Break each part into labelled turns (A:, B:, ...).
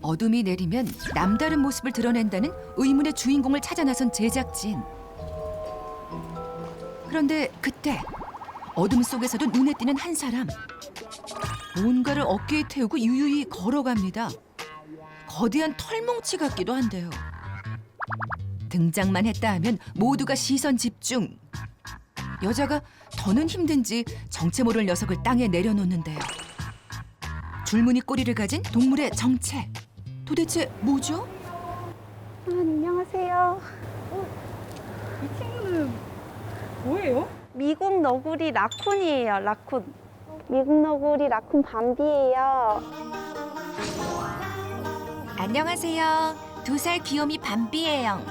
A: 어둠이 내리면 남다른 모습을 드러낸다는 의문의 주인공을 찾아 나선 제작진. 그런데 그때 어둠 속에서도 눈에 띄는 한 사람. 뭔가를 어깨에 태우고 유유히 걸어갑니다. 거대한 털뭉치 같기도 한데요. 등장만 했다 하면 모두가 시선 집중. 여자가 더는 힘든지 정체 모를 녀석을 땅에 내려놓는데요. 줄무늬 꼬리를 가진 동물의 정체. 도대체 뭐죠?
B: 안녕하세요.
C: 이 친구는 뭐예요?
B: 미국 너구리 라쿤이에요, 라쿤. 미국 너구리 라쿤 밤비예요.
A: 안녕하세요. 2살 귀요미 밤비예요.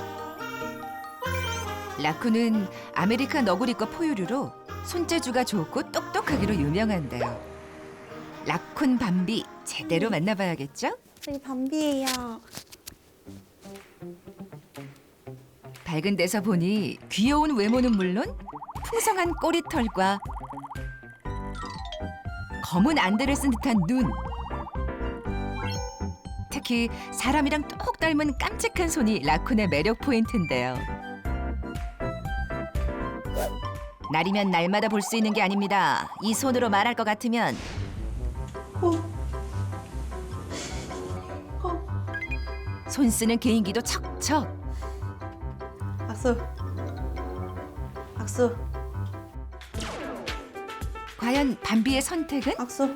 A: 라쿤은 아메리카 너구리과 포유류로 손재주가 좋고 똑똑하기로 유명한데요. 라쿤 밤비 제대로 만나봐야겠죠?
B: 저희 밤비예요.
A: 밝은 데서 보니 귀여운 외모는 물론 풍성한 꼬리털과 검은 안대를 쓴 듯한 눈. 특히 사람이랑 똑 닮은 깜찍한 손이 라쿤의 매력 포인트인데요. 날이면 날마다 볼 수 있는 게 아닙니다. 이 손으로 말할 것 같으면 손 쓰는 개인기도 척척.
B: 악수. 악수.
A: 과연 밤비의 선택은?
B: 악수.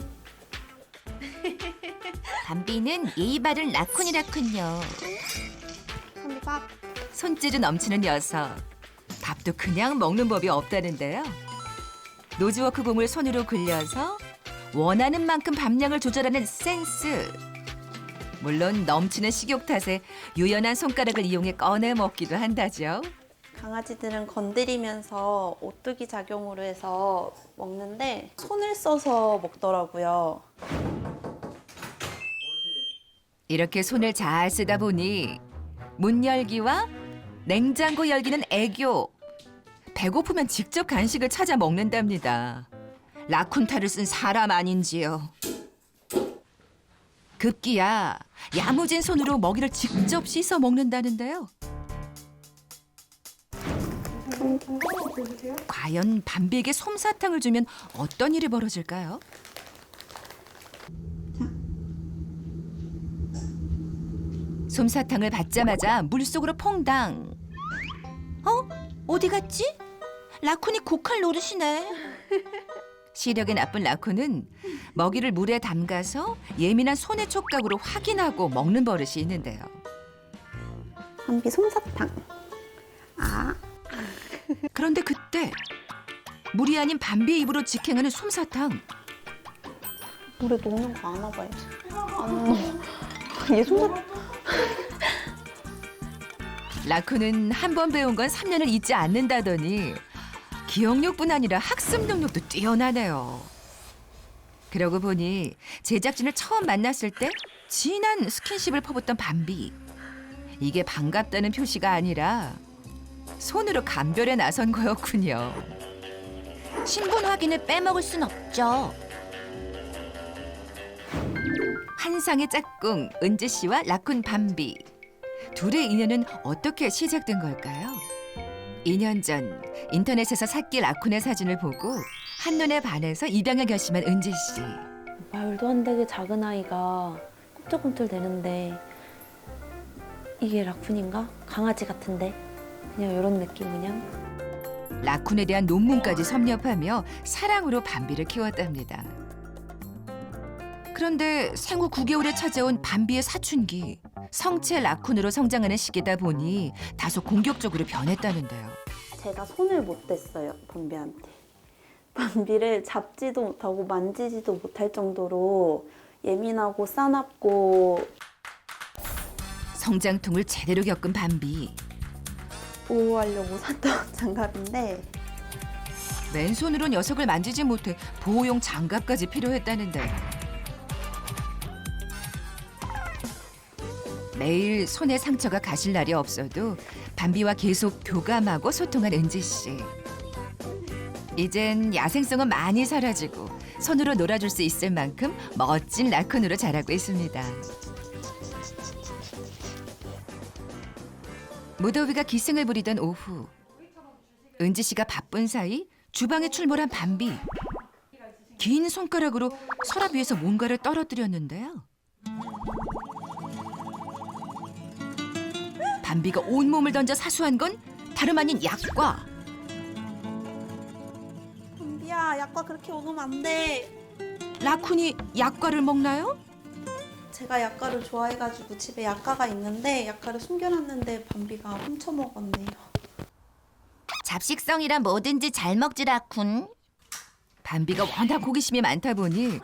A: 밤비는 예의 바른 라쿤이라군요.
B: 밤비 밥.
A: 손재주 넘치는 녀석. 밥도 그냥 먹는 법이 없다는데요. 노즈워크 공을 손으로 굴려서 원하는 만큼 밥량을 조절하는 센스. 물론 넘치는 식욕 탓에 유연한 손가락을 이용해 꺼내 먹기도 한다죠.
B: 강아지들은 건드리면서 오뚜기 작용으로 해서 먹는데 손을 써서 먹더라고요.
A: 이렇게 손을 잘 쓰다 보니 문 열기와 냉장고 열기는 애교. 배고프면 직접 간식을 찾아 먹는답니다. 라쿤탈을 쓴 사람 아닌지요. 급기야 야무진 손으로 먹이를 직접 씻어 먹는다는데요. 과연 밤비에게 솜사탕을 주면 어떤 일이 벌어질까요? 솜사탕을 받자마자 물속으로 퐁당. 어디 갔지? 라쿤이 고칼 노릇이네. 시력이 나쁜 라쿤은 먹이를 물에 담가서 예민한 손의 촉각으로 확인하고 먹는 버릇이 있는데요.
B: 밤비 솜사탕. 아.
A: 그런데 그때 물이 아닌 밤비의 입으로 직행하는 솜사탕.
B: 물에 녹는 거 아나 봐요. 안 넣어. 얘 솜사탕.
A: 라쿤은 한 번 배운 건 3년을 잊지 않는다더니 기억력뿐 아니라 학습 능력도 뛰어나네요. 그러고 보니 제작진을 처음 만났을 때 진한 스킨십을 퍼붓던 밤비. 이게 반갑다는 표시가 아니라 손으로 감별에 나선 거였군요. 신분 확인을 빼먹을 순 없죠. 한상의 짝꿍 은지 씨와 라쿤 밤비. 둘의 인연은 어떻게 시작된 걸까요? 2년 전 인터넷에서 새끼 라쿤의 사진을 보고 한눈에 반해서 입양을 결심한 은지 씨.
D: 말도 안 되게 작은 아이가 꿈틀꿈틀 대는데 이게 라쿤인가? 강아지 같은데? 그냥 이런 느낌 그냥.
A: 라쿤에 대한 논문까지 섭렵하며 사랑으로 밤비를 키웠답니다. 그런데 생후 9개월에 찾아온 밤비의 사춘기. 성체 라쿤으로 성장하는 시기다 보니 다소 공격적으로 변했다는데요.
B: 제가 손을 못 댔어요, 밤비한테. 밤비를 잡지도 못하고 만지지도 못할 정도로 예민하고 싸납고
A: 성장통을 제대로 겪은 밤비.
B: 보호하려고 샀던 장갑인데
A: 맨손으로 녀석을 만지지 못해 보호용 장갑까지 필요했다는데. 매일 손에 상처가 가실 날이 없어도 밤비와 계속 교감하고 소통한 은지 씨. 이젠 야생성은 많이 사라지고 손으로 놀아줄 수 있을 만큼 멋진 라쿤으로 자라고 있습니다. 무더위가 기승을 부리던 오후, 은지 씨가 바쁜 사이 주방에 출몰한 밤비. 긴 손가락으로 서랍 위에서 뭔가를 떨어뜨렸는데요. 밤비가 온몸을 던져 사수한 건 다름 아닌 약과.
B: 밤비야, 약과 그렇게 먹으면 안 돼.
A: 라쿤이 약과를 먹나요?
B: 제가 약과를 좋아해가지고 집에 약과가 있는데 약과를 숨겨놨는데 밤비가 훔쳐 먹었네요.
A: 잡식성이라 뭐든지 잘 먹지 라쿤. 밤비가 워낙 호기심이 많다 보니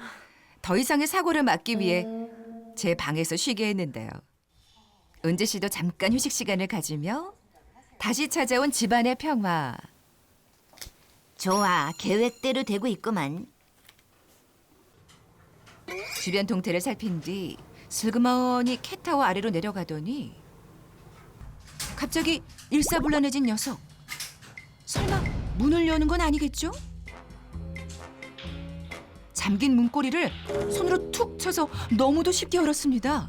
A: 더 이상의 사고를 막기 위해 제 방에서 쉬게 했는데요. 은지 씨도 잠깐 휴식 시간을 가지며 다시 찾아온 집안의 평화. 좋아, 계획대로 되고 있구만. 주변 동태를 살핀 뒤 슬그머니 캣타워 아래로 내려가더니 갑자기 일사불란해진 녀석. 설마 문을 여는 건 아니겠죠? 잠긴 문고리를 손으로 툭 쳐서 너무도 쉽게 열었습니다.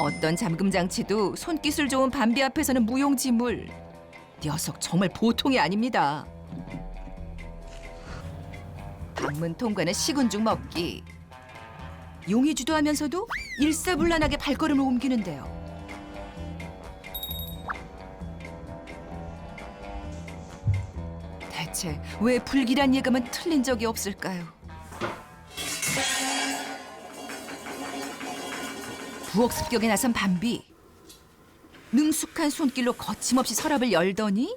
A: 어떤 잠금 장치도 손기술 좋은 밤비 앞에서는 무용지물. 녀석 정말 보통이 아닙니다. 방문 통과는 식은 죽 먹기. 용이 주도하면서도 일사불란하게 발걸음을 옮기는데요. 대체 왜 불길한 예감은 틀린 적이 없을까요? 부엌 습격에 나선 밤비. 능숙한 손길로 거침없이 서랍을 열더니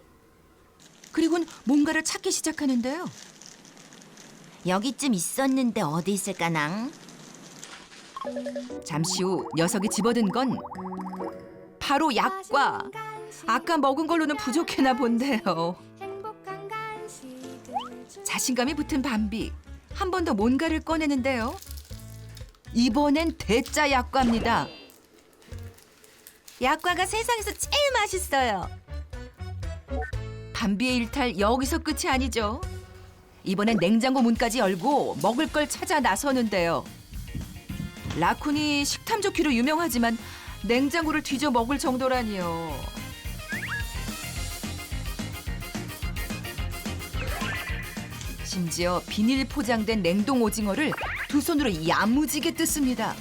A: 그리고는 뭔가를 찾기 시작하는데요. 여기쯤 있었는데 어디 있을까낭? 잠시 후 녀석이 집어든 건 바로 약과. 아까 먹은 걸로는 부족해나 본데요. 자신감이 붙은 밤비. 한 번 더 뭔가를 꺼내는데요. 이번엔 대짜 약과입니다. 약과가 세상에서 제일 맛있어요. 밤비의 일탈 여기서 끝이 아니죠. 이번엔 냉장고 문까지 열고 먹을 걸 찾아 나서는데요. 라쿤이 식탐 좋기로 유명하지만 냉장고를 뒤져 먹을 정도라니요. 심지어 비닐 포장된 냉동 오징어를 두 손으로 야무지게 뜯습니다.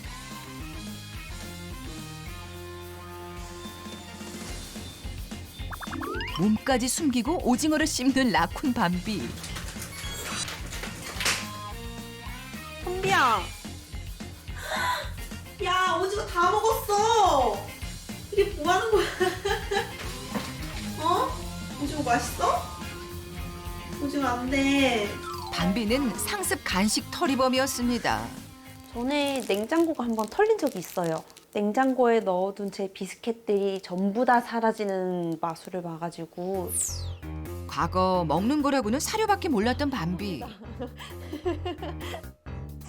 A: 몸까지 숨기고 오징어를 씹는 라쿤 밤비.
B: 밤비야. 야, 오징어 다 먹었어. 이게 뭐 하는 거야? 어? 오징어 맛있어? 오징어 안 돼.
A: 밤비는 상습 간식 털이범이었습니다.
D: 전에 냉장고가 한번 털린 적이 있어요. 냉장고에 넣어둔 제 비스켓들이 전부 다 사라지는 마술을 봐가지고.
A: 과거 먹는 거라고는 사료밖에 몰랐던 밤비.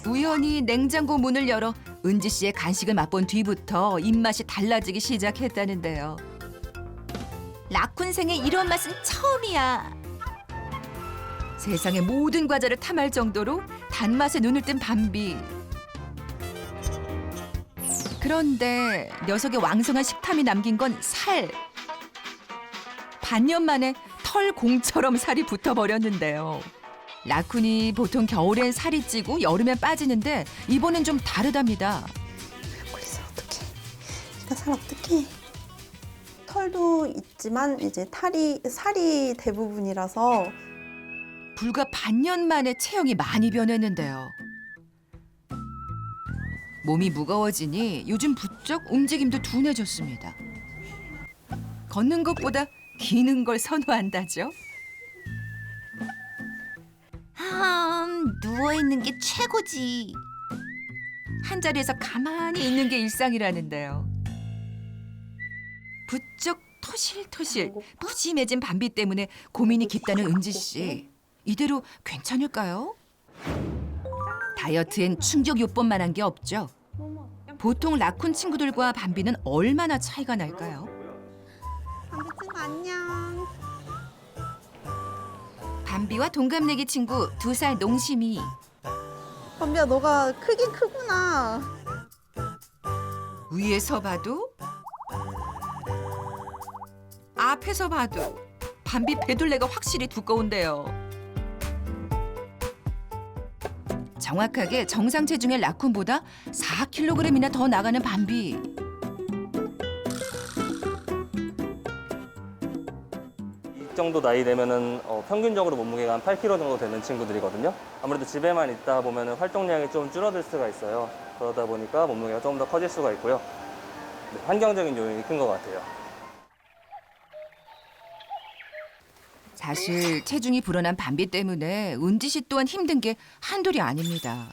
A: 우연히 냉장고 문을 열어 은지 씨의 간식을 맛본 뒤부터 입맛이 달라지기 시작했다는데요. 라쿤 생에 이런 맛은 처음이야. 세상의 모든 과자를 탐할 정도로 단맛에 눈을 뜬 밤비. 그런데 녀석의 왕성한 식탐이 남긴 건 살. 반년 만에 털 공처럼 살이 붙어버렸는데요. 라쿤이 보통 겨울엔 살이 찌고 여름엔 빠지는데 이번엔 좀 다르답니다.
B: 그래서 어떡해. 얘가 살 어떡해. 털도 있지만 이제 살이 대부분이라서
A: 불과 반년 만에 체형이 많이 변했는데요. 몸이 무거워지니 요즘 부쩍 움직임도 둔해졌습니다. 걷는 것보다 기는 걸 선호한다죠. 누워있는 게 최고지. 한 자리에서 가만히 있는 게 일상이라는데요. 부쩍 토실토실 푸짐해진 밤비 때문에 고민이 깊다는 은지 씨. 이대로 괜찮을까요? 다이어트엔 충격 요법만한 게 없죠. 보통 라쿤 친구들과 밤비는 얼마나 차이가 날까요?
B: 밤비 친구 안녕.
A: 밤비와 동갑내기 친구 2살 농심이.
B: 밤비야, 너가 크긴 크구나.
A: 위에서 봐도 앞에서 봐도 밤비 배둘레가 확실히 두꺼운데요. 정확하게 정상 체중의 라쿤보다 4kg이나 더 나가는 밤비.
E: 이 정도 나이 되면은 평균적으로 몸무게가 한 8kg 정도 되는 친구들이거든요. 아무래도 집에만 있다 보면은 활동량이 좀 줄어들 수가 있어요. 그러다 보니까 몸무게가 좀 더 커질 수가 있고요. 네, 환경적인 요인이 큰 것 같아요.
A: 사실 체중이 불어난 밤비 때문에 은지 씨 또한 힘든 게 한둘이 아닙니다.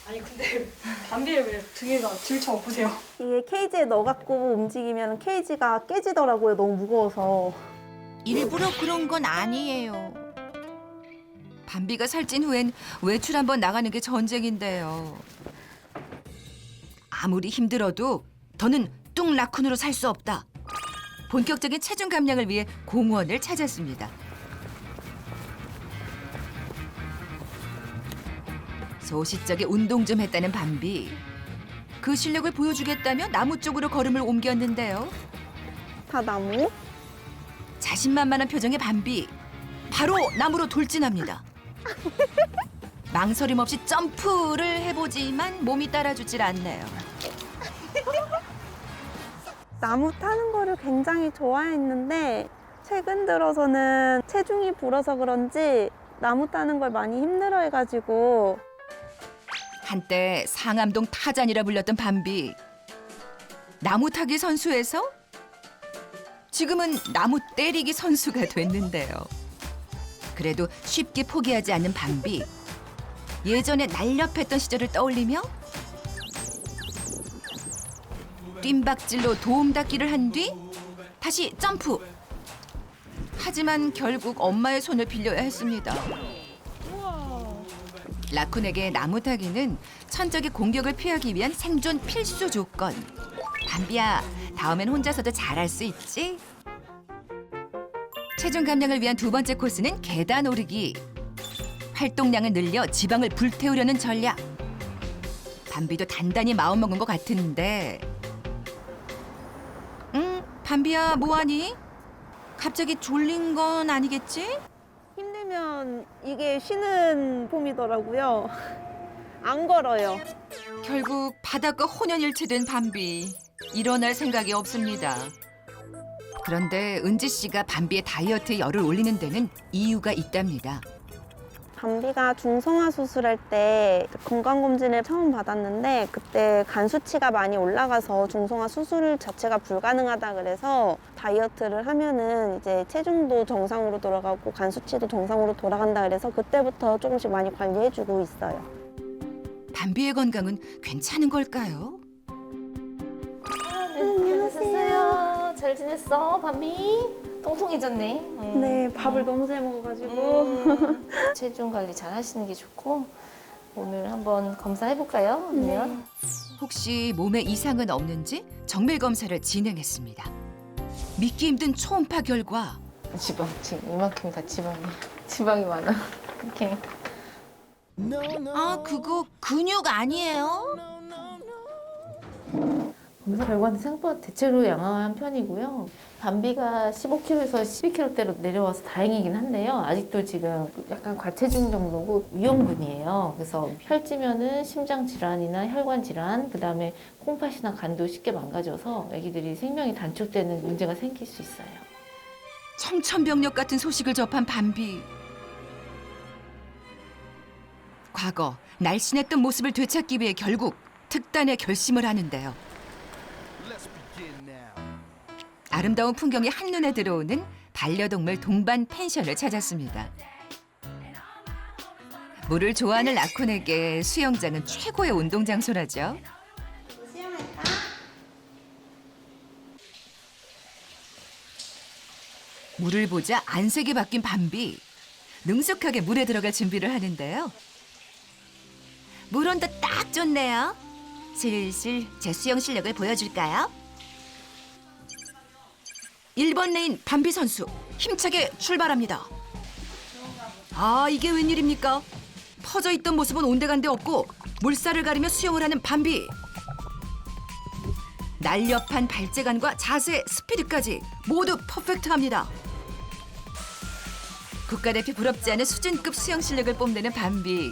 C: 아니 근데 담비를 왜 등에다 들쳐 보세요.
B: 이게 케이지에 넣어갖고 움직이면 케이지가 깨지더라고요. 너무 무거워서.
A: 일부러 그런 건 아니에요. 밤비가 살찐 후엔 외출 한번 나가는 게 전쟁인데요. 아무리 힘들어도 더는 뚱 라쿤으로 살 수 없다. 본격적인 체중 감량을 위해 공원을 찾았습니다. 소시적에 운동 좀 했다는 밤비. 그 실력을 보여주겠다며 나무 쪽으로 걸음을 옮겼는데요.
B: 다 나무?
A: 자신만만한 표정의 밤비. 바로 나무로 돌진합니다. 망설임 없이 점프를 해보지만 몸이 따라주질 않네요.
B: 나무 타는 거를 굉장히 좋아했는데 최근 들어서는 체중이 불어서 그런지 나무 타는 걸 많이 힘들어해가지고
A: 한때 상암동 타잔이라 불렸던 밤비. 나무 타기 선수에서 지금은 나무 때리기 선수가 됐는데요. 그래도 쉽게 포기하지 않는 밤비. 예전에 날렵했던 시절을 떠올리며 뜀박질로 도움닫기를 한 뒤 다시 점프. 하지만 결국 엄마의 손을 빌려야 했습니다. 라쿤에게 나무 타기는 천적의 공격을 피하기 위한 생존 필수 조건. 밤비야, 다음엔 혼자서도 잘할 수 있지? 체중 감량을 위한 두 번째 코스는 계단 오르기. 활동량을 늘려 지방을 불태우려는 전략. 밤비도 단단히 마음먹은 것 같은데. 밤비야, 뭐하니? 갑자기 졸린 건 아니겠지?
B: 힘들면 이게 쉬는 폼이더라고요. 안 걸어요.
A: 결국 바닥과 혼연일체된 밤비. 일어날 생각이 없습니다. 그런데 은지 씨가 밤비의 다이어트에 열을 올리는 데는 이유가 있답니다.
B: 밤비가 중성화 수술할 때 건강검진을 처음 받았는데 그때 간 수치가 많이 올라가서 중성화 수술 자체가 불가능하다 그래서 다이어트를 하면은 이제 체중도 정상으로 돌아가고 간 수치도 정상으로 돌아간다 그래서 그때부터 조금씩 많이 관리해주고 있어요.
A: 밤비의 건강은 괜찮은 걸까요?
F: 잘 지냈어요? 잘 지냈어, 밤이? 통통해졌네.
B: 네, 밥을 너무 잘 먹어가지고.
F: 체중 관리 잘 하시는 게 좋고 오늘 한번 검사해볼까요? 그러면
A: 혹시 몸에 이상은 없는지 정밀 검사를 진행했습니다. 믿기 힘든 초음파 결과
F: 지방 지금 이만큼 다 지방이 많아. 이렇게
A: 아, 그거 근육 아니에요?
F: 검사 결과는 생각보다 대체로 양호한 편이고요. 밤비가 15kg에서 12kg대로 내려와서 다행이긴 한데요. 아직도 지금 약간 과체중 정도고 위험군이에요. 그래서 혈찌면은 심장 질환이나 혈관 질환, 그다음에 콩팥이나 간도 쉽게 망가져서 아기들이 생명이 단축되는 문제가 생길 수 있어요.
A: 청천벽력 같은 소식을 접한 밤비. 과거 날씬했던 모습을 되찾기 위해 결국 특단의 결심을 하는데요. 아름다운 풍경이 한눈에 들어오는 반려동물 동반 펜션을 찾았습니다. 물을 좋아하는 라쿤에게 수영장은 최고의 운동 장소라죠.
B: 수영할까?
A: 물을 보자 안색이 바뀐 밤비. 능숙하게 물에 들어갈 준비를 하는데요. 물 온도 딱 좋네요. 슬슬 제 수영 실력을 보여줄까요? 1번 레인 밤비 선수 힘차게 출발합니다. 아, 이게 웬일입니까? 퍼져있던 모습은 온데간데 없고 물살을 가리며 수영을 하는 밤비. 날렵한 발재간과 자세, 스피드까지 모두 퍼펙트합니다. 국가대표 부럽지 않은 수준급 수영 실력을 뽐내는 밤비.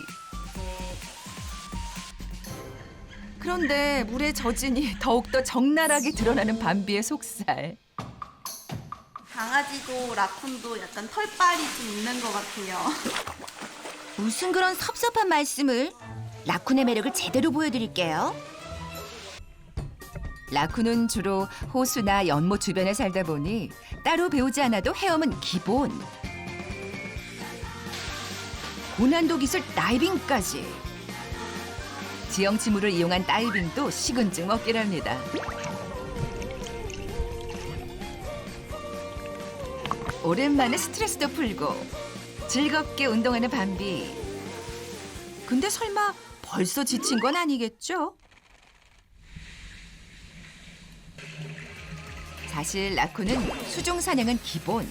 A: 그런데 물에 젖으니 더욱더 적나라하게 드러나는 밤비의 속살.
D: 강아지도 라쿤도 약간 털빨이 좀 있는 것 같아요.
A: 무슨 그런 섭섭한 말씀을. 라쿤의 매력을 제대로 보여드릴게요. 라쿤은 주로 호수나 연못 주변에 살다 보니 따로 배우지 않아도 헤엄은 기본. 고난도 기술 다이빙까지. 지형치물을 이용한 다이빙도 식은증 먹기랍니다. 오랜만에 스트레스도 풀고 즐겁게 운동하는 밤비. 근데 설마 벌써 지친 건 아니겠죠? 사실 라쿤은 수중 사냥은 기본.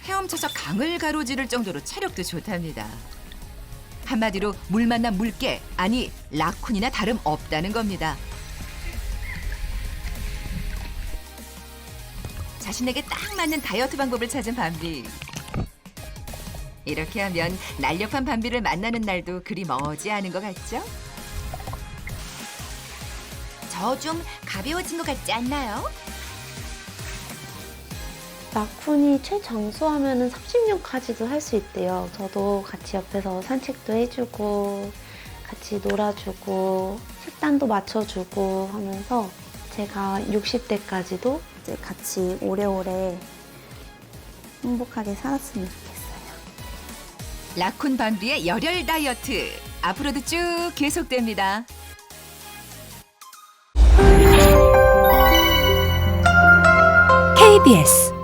A: 헤엄쳐서 강을 가로지를 정도로 체력도 좋답니다. 한마디로 물 만난 물개, 아니 라쿤이나 다름없다는 겁니다. 자신에게 딱 맞는 다이어트 방법을 찾은 밤비. 이렇게 하면 날렵한 밤비를 만나는 날도 그리 머지 않은 것 같죠? 저 좀 가벼워진 것 같지 않나요?
D: 라쿤이 최장수하면은 30년까지도 할 수 있대요. 저도 같이 옆에서 산책도 해주고 같이 놀아주고 식단도 맞춰주고 하면서 제가 60대까지도
B: 이제 같이 오래오래 행복하게 살았으면 좋겠어요.
A: 라쿤 밤비의 열혈 다이어트 앞으로도 쭉 계속됩니다.
G: KBS